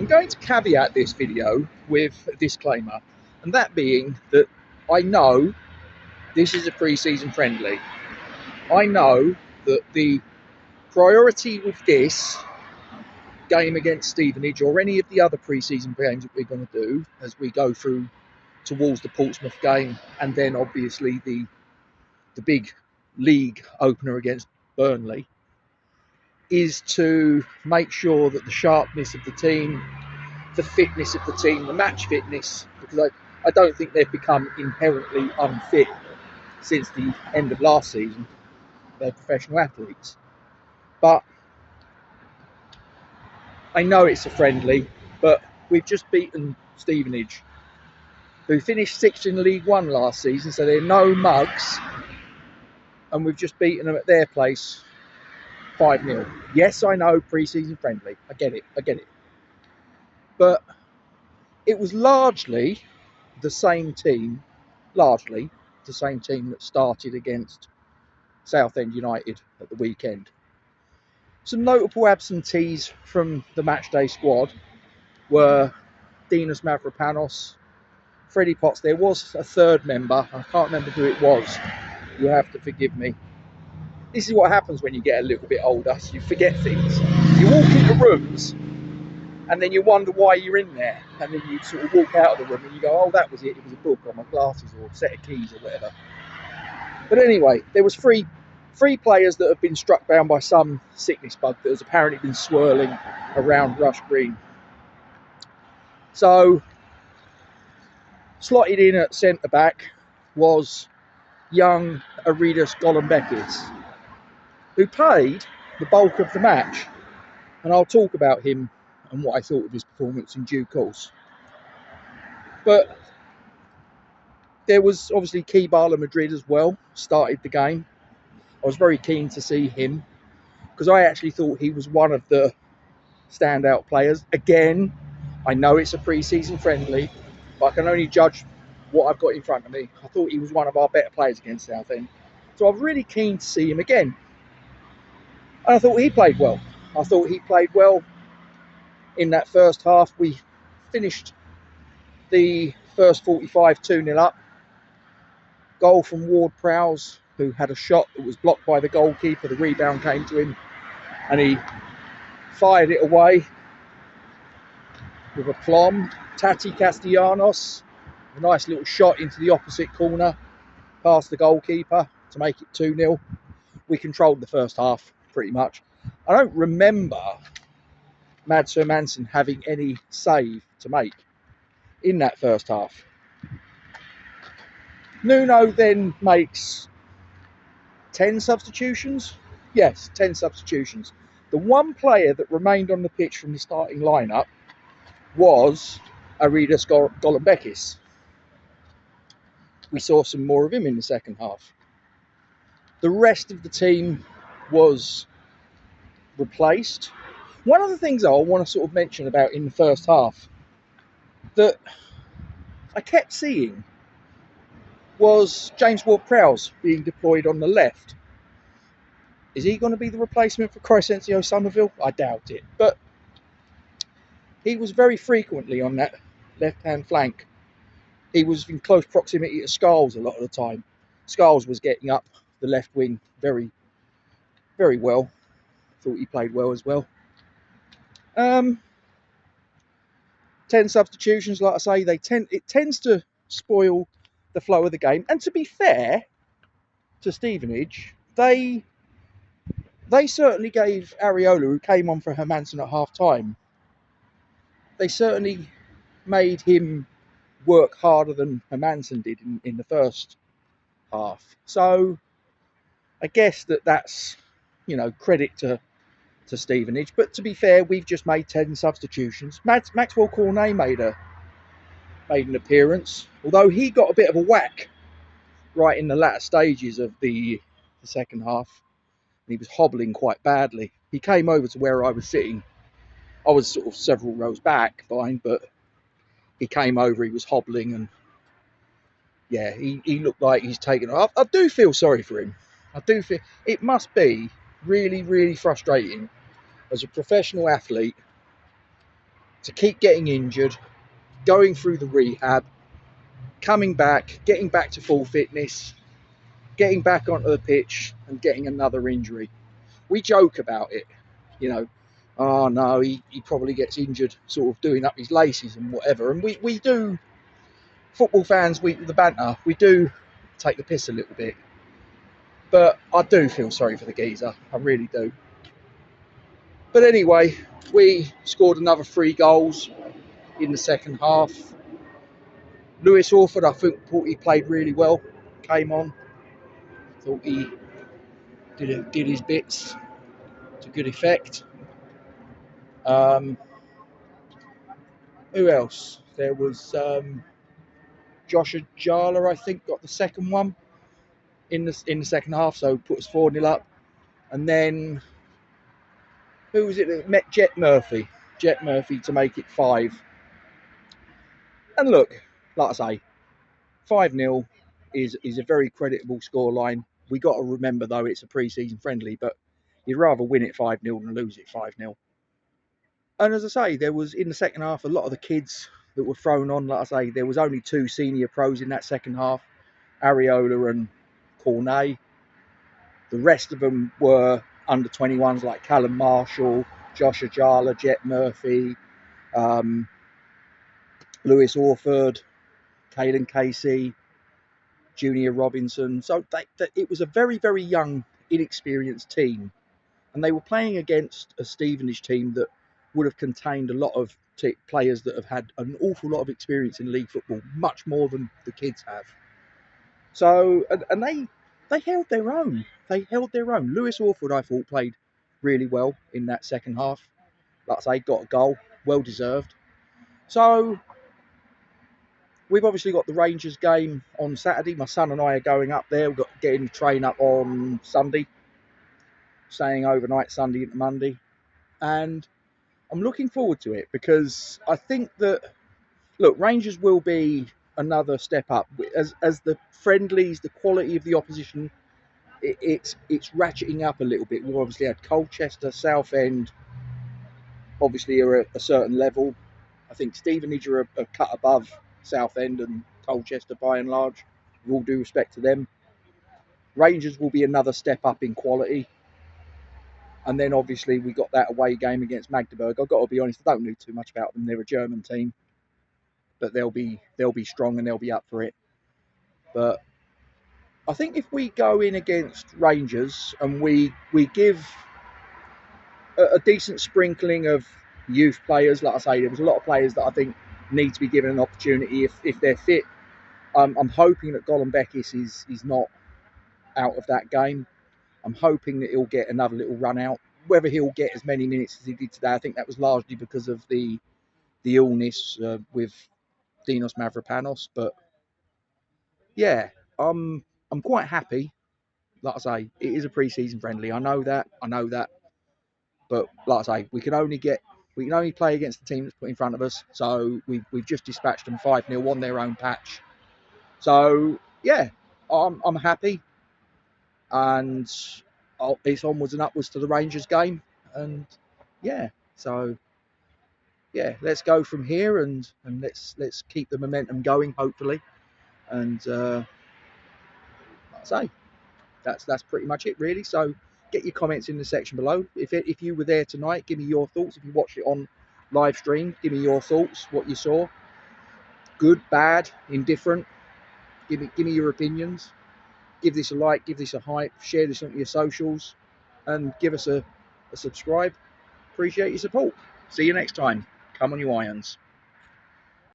I'm going to caveat this video with a disclaimer, and that being that I know this is a pre-season friendly. I know that the priority with this game against Stevenage or any of the other pre-season games that we're going to do as we go through towards the Portsmouth game, and then obviously the big league opener against Burnley, is to make sure that the sharpness of the team, the fitness of the team, the match fitness, because I don't think they've become inherently unfit since the end of last season. They're professional athletes. But I know it's a friendly, but we've just beaten Stevenage, who finished 6th in League One last season, so they're no mugs, and we've just beaten them at their place 5-0. Yes, I know, pre-season friendly. I get it. But it was largely the same team that started against Southend United at the weekend. Some notable absentees from the matchday squad were Dinos Mavropanos, Freddie Potts. There was a third member. I can't remember who it was. You'll have to forgive me. This is what happens when you get a little bit older. You forget things. You walk into rooms and then you wonder why you're in there. And then you sort of walk out of the room and you go, oh, that was it. It was a book or my glasses or a set of keys or whatever. But anyway, there was three players that have been struck down by some sickness bug that has apparently been swirling around Rush Green. So, slotted in at centre-back was young Airidas Golambeckis, who played the bulk of the match. And I'll talk about him and what I thought of his performance in due course. But there was obviously 𝐒𝐫𝐿 Lamadrid as well, started the game. I was very keen to see him because I actually thought he was one of the standout players. Again, I know it's a pre-season friendly, but I can only judge what I've got in front of me. I thought he was one of our better players against Southend. So I was really keen to see him again. And I thought he played well. In that first half. We finished the first 45 2-0 up. Goal from Ward Prowse, who had a shot that was blocked by the goalkeeper. The rebound came to him and he fired it away with aplomb. Tati Castellanos, a nice little shot into the opposite corner past the goalkeeper to make it 2-0. We controlled the first half pretty much. I don't remember Mads Hermansen having any save to make in that first half. Nuno then makes 10 substitutions. Yes, 10 substitutions. The one player that remained on the pitch from the starting lineup was Airidas Golambeckis. We saw some more of him in the second half. The rest of the team was replaced. One of the things I want to sort of mention about in the first half that I kept seeing was James Ward-Prowse being deployed on the left. Is he going to be the replacement for 𝐒𝐭𝐞𝐬𝐭? I doubt it. But he was very frequently on that left-hand flank. He was in close proximity to 𝐒𝐭𝐞𝐬𝐿 a lot of the time. 𝐒𝐿 was getting up the left wing very, very well. Thought he played well as well. 10 substitutions, like I say, it tends to spoil the flow of the game. And to be fair to Stevenage, they certainly gave Areola, who came on for Hermansen at half-time, they certainly made him work harder than Hermansen did in the first half. So I guess that's, credit to Stevenage. But to be fair, we've just made 10 substitutions. Maxwell Cornet made an appearance, although he got a bit of a whack right in the latter stages of the second half. He was hobbling quite badly. He came over to where I was sitting. I was sort of several rows back, fine, but he came over, he was hobbling, and yeah, he looked like he's taken off. I do feel sorry for him. I do feel it must be really, really frustrating as a professional athlete to keep getting injured, going through the rehab, coming back, getting back to full fitness, getting back onto the pitch and getting another injury. We joke about it, you know, oh no, he probably gets injured sort of doing up his laces and whatever. And we do, football fans, the banter, we do take the piss a little bit. But I do feel sorry for the geezer, I really do. But anyway, we scored another 3 goals in the second half. Lewis Orford, I thought he played really well, came on, thought he did his bits to good effect. Who else? There was Josh Ajala, I think, got the second one in the second half, so put us 4-0 up. And then who was it that met Jet Murphy? Jet Murphy to make it 5. And look, like I say, 5-0 is a very creditable scoreline. We got to remember though it's a pre-season friendly, but you'd rather win it 5-0 than lose it 5-0. And as I say, there was in the second half a lot of the kids that were thrown on. Like I say, there was only 2 senior pros in that second half, Areola and Cornet. The rest of them were under 21s like Callum Marshall, Josh Ajala, Jet Murphy, Lewis Orford, 𝐒𝐭𝐞𝐬𝐿, Junior Robinson. So it was a very, very young, inexperienced team. And they were playing against a Stevenage team that would have contained a lot of players that have had an awful lot of experience in league football, much more than the kids have. So, and they held their own. They held their own. Lewis Orford, I thought, played really well in that second half. Like I say, got a goal, well deserved. So, we've obviously got the Rangers game on Saturday. My son and I are going up there. We've got getting the train up on Sunday, staying overnight Sunday into Monday. And I'm looking forward to it because I think that, look, Rangers will be another step up. As the friendlies, the quality of the opposition, it's ratcheting up a little bit. We've obviously had Colchester, Southend, obviously are at a certain level. I think Stevenage are a cut above Southend and Colchester by and large, with all due respect to them. Rangers will be another step up in quality. And then obviously we got that away game against Magdeburg. I've got to be honest, I don't know too much about them. They're a German team, but they'll be strong and they'll be up for it. But I think if we go in against Rangers and we give a decent sprinkling of youth players, like I say, there was a lot of players that I think need to be given an opportunity if they're fit. I'm hoping that Golambeckis is not out of that game. I'm hoping that he'll get another little run out. Whether he'll get as many minutes as he did today, I think that was largely because of the illness with Dinos Mavropanos. But yeah, I'm quite happy. Like I say, it is a pre-season friendly. I know that. But like I say, we can only play against the team that's put in front of us. So we've just dispatched them 5-0 on their own patch. So yeah, I'm happy, and it's onwards and upwards to the Rangers game. And yeah, so yeah, let's go from here and let's keep the momentum going, hopefully. And like I say, that's pretty much it, really. So get your comments in the section below. If you were there tonight, give me your thoughts. If you watched it on live stream, give me your thoughts, what you saw. Good, bad, indifferent. Give me your opinions. Give this a like, give this a hype, share this on your socials, and give us a subscribe. Appreciate your support. See you next time. Come on, you irons.